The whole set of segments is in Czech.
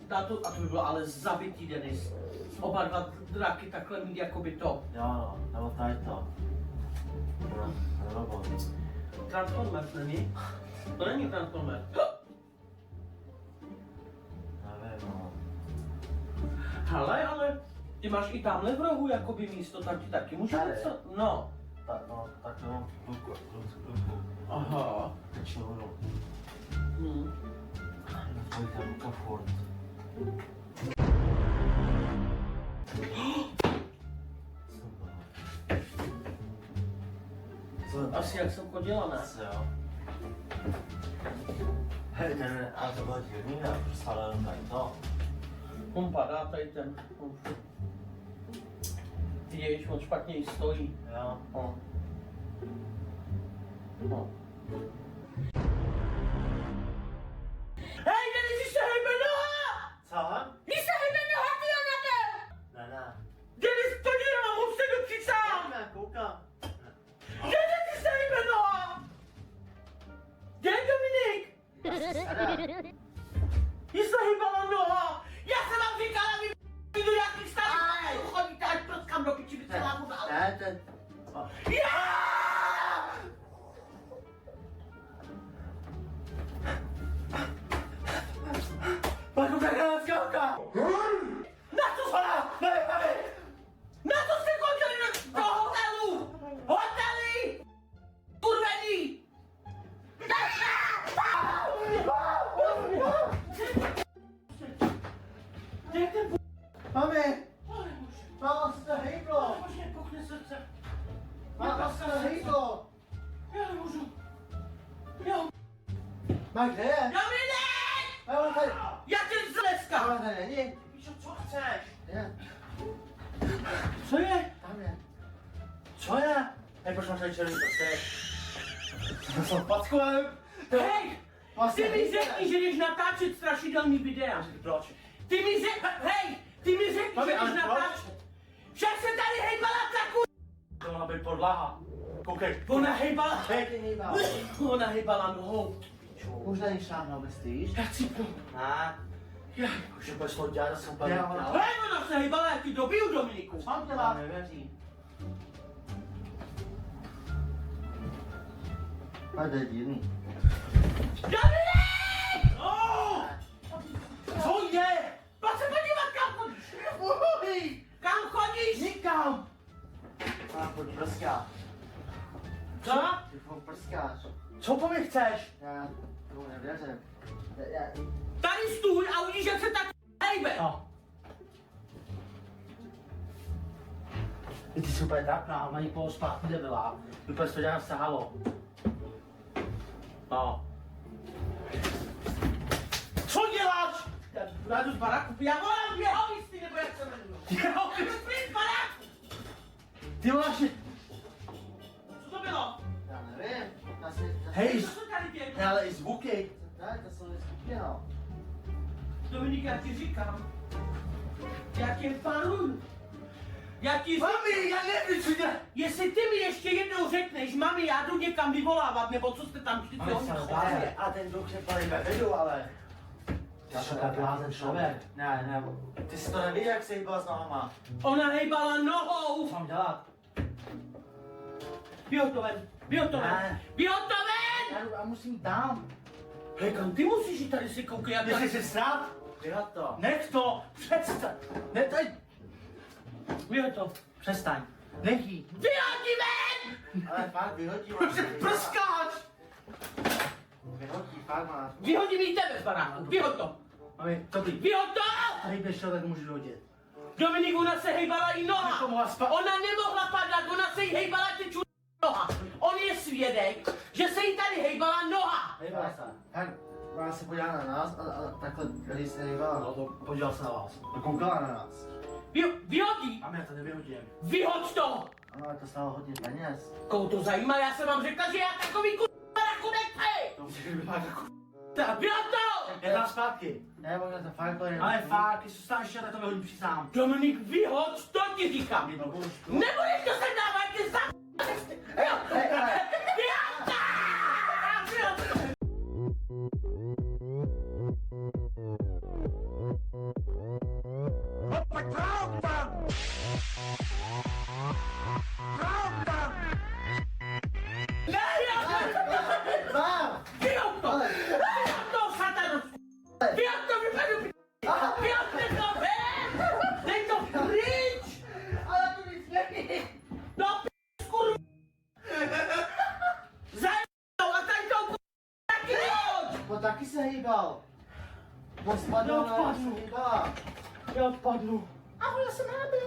táto, a to by bylo ale zabitý, Denis. Oba dva draky takhle mít jakoby to. Jo, no, nebo tady to. Robot. Transformers není? To není Transformers. Nevím, no. Hele, ale ty máš i tamhle v rohu jakoby místo, tam ti taky může Tady. něco? No. Tak no, ruku. Aha. Teče vodu. Tvoj ta ruka furt. Asi jak jsem chodila, ne? Asi jo. Hej, a to bylo divný, já přestala jenom tady to. On padá tady ten. Vidíš, on špatně jí stojí. Jo. No. No. Hej, Denis, se hejbe noha! Co? Mí se hejbe noha, ty Janate! Ne. Denis, to dělám, už se dokřičám! Ne, koukám. Denis, ty se hejbe noha! Kde je Dominik? Jí se hejbala noha! Já jsem vám říkala, vy do jakých starých chodíte, ať prskám do piči, vy celá voda. Ne, ten... Paku, tak na skáka! Na co jste? Na co jste chodili do hotelu? Hotely! Kurvení! Kde ten Mami! Máma se hejblo! Bože, puchne srdce. Máma se hejblo! Já nemůžu. Jo. Má kde je? Dominik! Máma tady... Já tě dneska! Máma tady není? Píšo, co chceš? Je. Co je? Tam je. Co je? Hej, proč máš tady černý prstek? Já jsem packovém. Hej! Ty mi řekni, že jdeš natáčet strašidelný videa. Proč? Ty mi řekni, hej! Ty mi řekni, Mami, že jdeš ale proč? natáčet. Však se tady hejbala ta ku... To mohla být podlaha. Koukej. Ona hejbala... Hej, ty hejbal. Ona hejbala nohou. Už na ní šáhnout, myslíš? Já cipnu. Ne. Už je bez toho dělat, jsem úplně vypral. Hej, ona se hejbala, jak ti dobiju, Dominiku. Mám dělat? Nevěří. A to je divný. Dominik! Oh! Co je? Pojď se podívat, kam chodíš. Fuj! Kam chodíš? Nikam! A pojď prskáš. Co? Ty furt prskáš. Co po mě chceš? Já tomu nevěřím. Tady stůj a uvidíš, jak se tak hejbe. No. Ty jsi úplně trapná, ona jí spát nebyla. Úplně to dělám stahalo. No. Co děláš? Já jdu z baraku, já volám jeho místy, nebo jak se jmenuje. Jo, Jdu z baraku. ty máš... Co to bylo? Já nevím. Hej, Co se tady děje? ale i zvuky. Ne, to jsou zvuky, no. Dominik, já ti říkám. Já tě paruju. Já ti říkám. Mami, já nevím, co dělá. Jestli ty mi ještě jednou řekneš, mami, já jdu někam vyvolávat, nebo co jste tam vždycky Ale chodili. a ten duch se tady vedu, ale... Já jsem tak blázen člověk. Ne, ty jsi to neví, jak se hýbala s nohama. Ona hejbala nohou. Co mám dělat? Vyhoď to ven. Vyhoď to ven. Ne. Vyhoď to ven. Já musím jít tam. Hej, kam ty musíš jít tady si koukej, jak Jestli jsi srát? Vyhoď to. Nech to! Přestaň! Ne, tady! Vyhoď to. Přestaň! Nech jí! Vyhodí ven! Ale fakt vyhodí Prostě prskáč. Vyhodí, fakt máš. Vyhodím jí tebe z baráku. Vyhoď to. Mami, dobrý. Vyhoď to. Tady běž to, tak můžu vyhodit. Dominik, ona se hejbala i noha. Jako mohla spa- Ona nemohla padat, ona se jí hejbala ty noha. On je svědek, že se jí tady hejbala noha. Hejbala se. Tak, ona se podívala na nás a takhle, když se hejbala, no to podíval se na vás. A koukala na nás. Vyhodí. Mami, já to nevyhodím. Vyhoď to. Ano, ale to stálo hodně peněz. Koho to zajímá, já jsem vám řekla, že já takový baraku nechci. To musíš vypadat jako Vyhoď to. je tam zpátky. Ne, možná to fakt to je. Ale fakt, když zůstaneš ještě, tak to vyhodím přísám. Dominik, vyhoď to, ti říkám. Nebudeš to sem dávat, ty za... Vyhoď to. Vyhoď to. vypadnu, vyhoďte to ven! Dej to pryč! Ale to nic není! No kurva! Zajebou a tady to taky vyhoď! To taky se hýbal. To spadlo na Neodpadnu. se hýbala. Já odpadnu. Ahoj, já jsem nábil.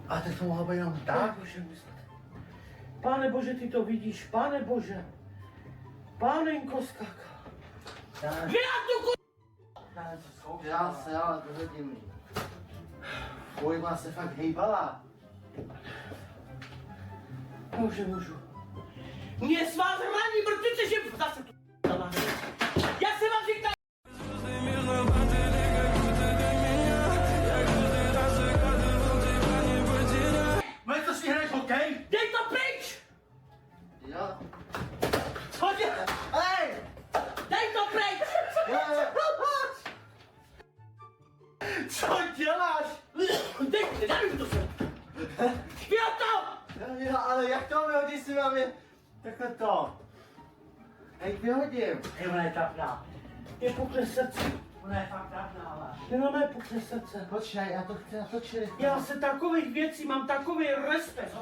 A teď to mohlo být jenom tak? Pane Bože, ty to vidíš, Pane Bože. Pánenko skaka. Vyhoď tu Já se ale dohodím. Pojma se fakt hejbala. Bože, můžu. Mě s vás hraní mrtvice, že zase tu já jsem vám říkal. Máš to si hraješ hokej? Dej to pryč! Jo. Co děláš? Hej! Dej to pryč! Co děláš? Dej mi to sem! Vyhoď to! Jo, ale jak to vyhodíš si mám je... Takhle to. Jak vyhodím? Ona je trapná. Je pukne srdce. Ona je fakt trapná, ale... Jenom je pukne srdce. Počkej, já to chci natočit. Já se takových věcí mám takový respekt.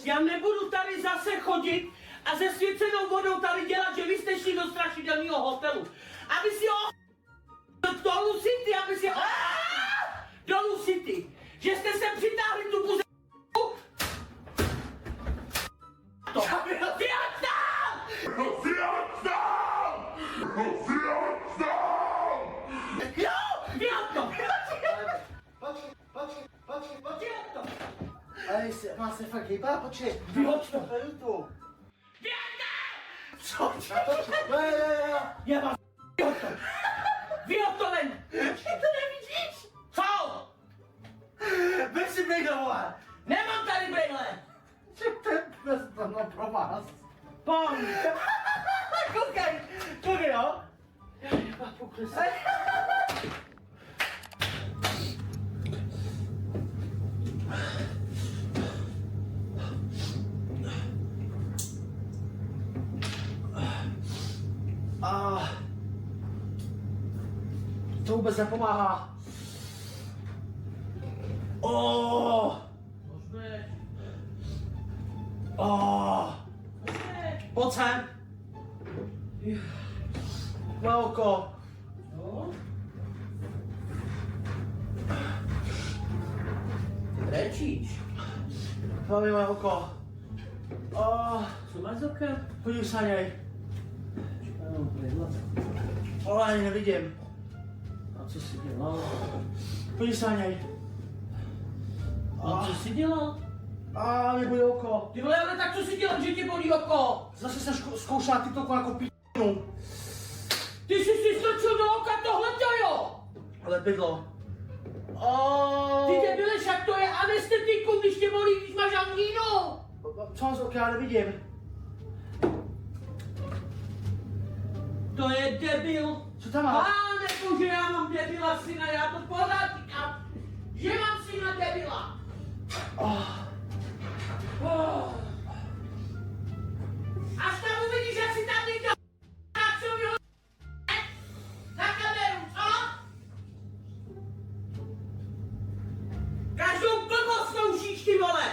Já nebudu tady zase chodit a se svěcenou vodou tady dělat, že vy jste šli do strašidelného hotelu. Aby si do Lu City, aby si do Lu City. Že jste se přitáhli tu buze... To. Vyhoď tam! Jo! Vyhoď to! Počkej. Vyhoď to! Ale má se fakt hýbá, počkej. Vyhoď to! Vyhoď to. Vyhoď to! Co? Jo. Já vás vyhoď to! Vyhoď to ven! Ty to nevidíš? Co? Běž si brejle, vole. Nemám tady brejle! To je pro vás. Pán! Koukej, jo. Já vás poklesu. To vůbec nepomáhá. Pojď sem. Na oko. No? Ty brečíš. Hlavně moje oko. Co máš s okem? Podívej se na něj. Ale ani nevidím. A co jsi dělal? Podívej se na něj. A co jsi dělal? Mě bolí oko. Ty vole, ale tak co jsi dělal, že tě bolí oko? Zase jsem zkoušel na TikToku jako p***nu. Ty jsi si strčil do oka tohleto, jo? Ale bydlo. Ty debile, však to je anestetikum, když tě bolí, když máš angínu. Co mám z oka, já nevidím. To je debil. Co tam má? Pane bože, já mám debila syna, já to pořád říkám, že mám syna debila. Až tam uvidíš, jak si tam někdo tak se mi ho na kameru, co? Každou blbost zkoušíš, ty vole.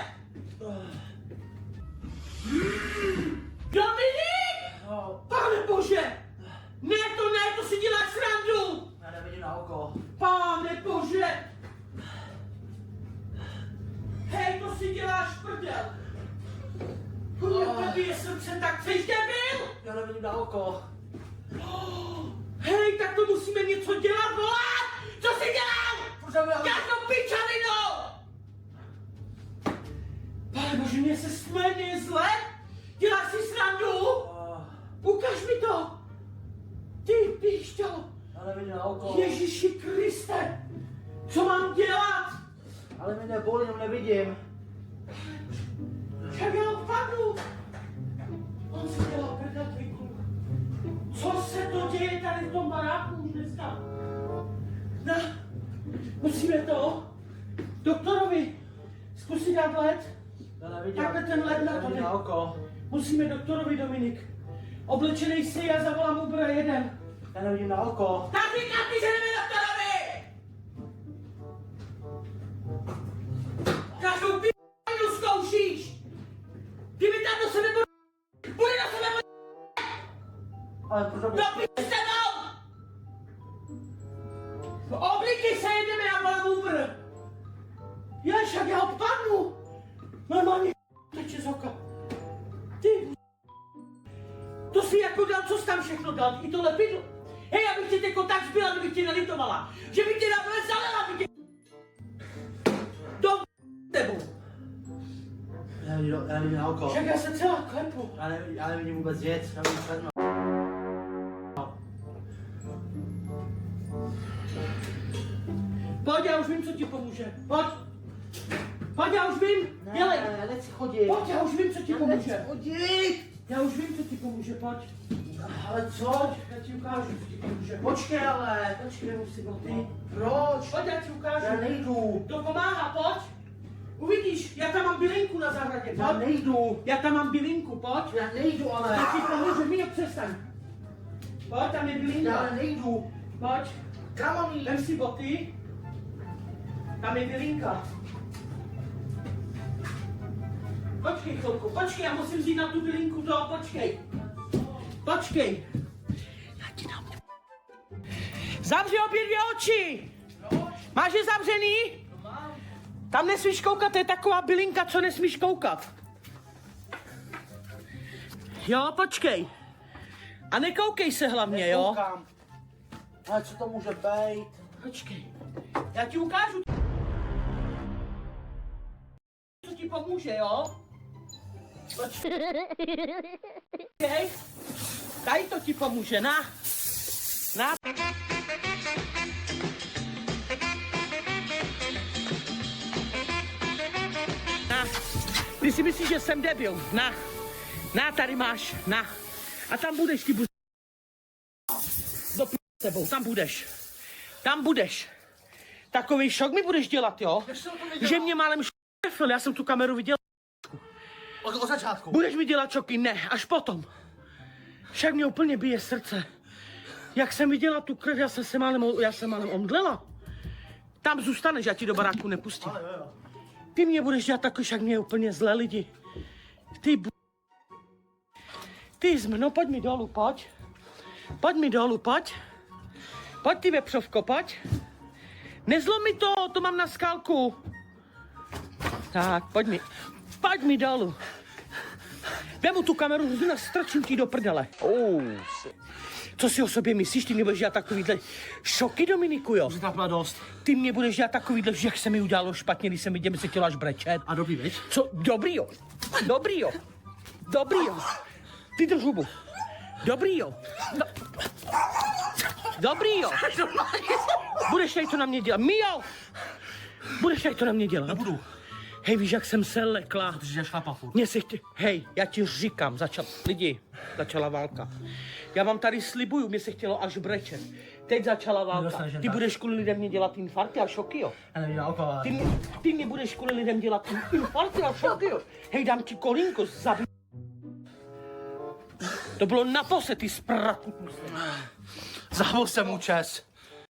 Dominik! Pane bože! Ne, to si děláš srandu! Já nevidím na oko. Pane bože! Hej, to si děláš prdel! Kurva, je srdce, tak jsi debil! Já nevidím na oko. Hej, tak to musíme něco dělat, vole! Co jsi dělal? Každou pičavinu! Pane bože, mě se stméně zle? Děláš si srandu? Ukaž mi to! Ty pišťo! Já nevidím na oko. Ježíši Kriste! Co mám dělat? Ale mě nebolí, jenom nevidím. Jak já odpadnu? On si dělal prdel, tvůj kluk. Co se to děje tady v tom baráku už dneska? No, musíme to Doktorovi, zkus si dát led. Já nevidím. Takhle ten led na to Nevidím jde. na oko. Musíme doktorovi, Dominik. Oblečenej si, já zavolám Uber a jedem. Já nevidím na oko. Tak říkám ti, že jdeme doktorovi! Každou p***u zkoušíš! Ty mi tam do sebe bude do sebe Ale proč to do p***u s tebou! Oblíkej se, jedeme, já volám Uber. Jež, jak já odpadnu. Normálně teče z oka. Ty to si jako dal, co jsi tam všechno dal, i to lepidlo. Hej, já bych tě jako tak zbyla, kdybych tě nelitovala. Že bych tě nakonec zalela, bych tě... Do tebou. Já nevidím na oko. Však já se celá klepu. Já nevidím vůbec nic. Já vidím černo. Pojď, já už vím, co ti pomůže. Pojď. Pojď, já už vím. Dělej. Ne, nechci chodit. Pojď, já už vím, co ti pomůže. Nechci chodit. Já už vím, co ti pomůže, pojď. Ale co? Pojď, já ti ukážu, co ti pomůže. Počkej ale. Počkej, musí boty. Proč? Pojď, já ti ukážu. Já nejdu. To pomáhá, pojď. Uvidíš, já tam mám bylinku na zahradě, Já pojď. nejdu. Já tam mám bylinku, pojď. Já nejdu ale. Tak ti pomůže, Mío, přestaň. Pojď, tam je Já bylinka. nejdu. Pojď, Kam mám jít? vem si boty. Tam je bylinka. Počkej chvilku, počkej, já musím vzít na tu bylinku to, počkej. Počkej. Já ti dám. Zavři obě dvě oči. Máš je zavřený? Tam nesmíš koukat, to je taková bylinka, co nesmíš koukat. Jo, počkej. A nekoukej se hlavně, jo? Nekoukám. Ale co to může být? Počkej. Já ti ukážu. Co ti pomůže, jo? Počkej. Tady to ti pomůže, na. Na. Na. Ty si myslíš, že jsem debil. Na. Na, tady máš. Na. A tam budeš, ty do p*** tebou, tam budeš. Tam budeš. Takový šok mi budeš dělat, jo? Že mě málem šefil, já jsem tu kameru viděl. Od začátku. Budeš mi dělat šoky? Ne, až potom. Však mě úplně bije srdce. Jak jsem viděla tu krev, já jsem málem omdlela. Tam zůstaneš, já ti do baráku nepustím. Ale jo. Ty mě budeš dělat takový, však mě je úplně zlé lidi. No pojď mi dolů, pojď. Pojď mi dolů, pojď. Pojď ty vepřovko, pojď. Nezlom mi to mám na skalku. Tak, pojď mi dolů. Vemu tu kameru, strčím ti do prdele. Co si o sobě myslíš, ty mě budeš dělat takovýhle šoky, Dominiku, jo? Už tak má dost. Ty mě budeš dělat takovýhle, že jak se mi udělalo špatně, když jsem viděl, že se chtěla až brečet. A dobrý, veď? Co? Dobrý, jo. Dobrý, jo. Dobrý, jo. Ty drž hubu. Dobrý, jo. No. Dobrý, jo. Budeš tady to na mě dělat. Mío! Budeš tady to na mě dělat. Nebudu. Hej, víš, jak jsem se lekla. Protože šlapa furt. Hej, já ti říkám, začala válka. Já vám tady slibuju, mě se chtělo až brečet. Teď začala válka. Ty budeš kvůli lidem mě dělat infarkty a šoky, jo? Já nevím na oko, ale... Ty mě budeš kvůli lidem dělat infarkty a šoky, jo? Hej, dám ti kolínko, zabij. To bylo naposled, ty zpratu. Zabыл jsem mu čes.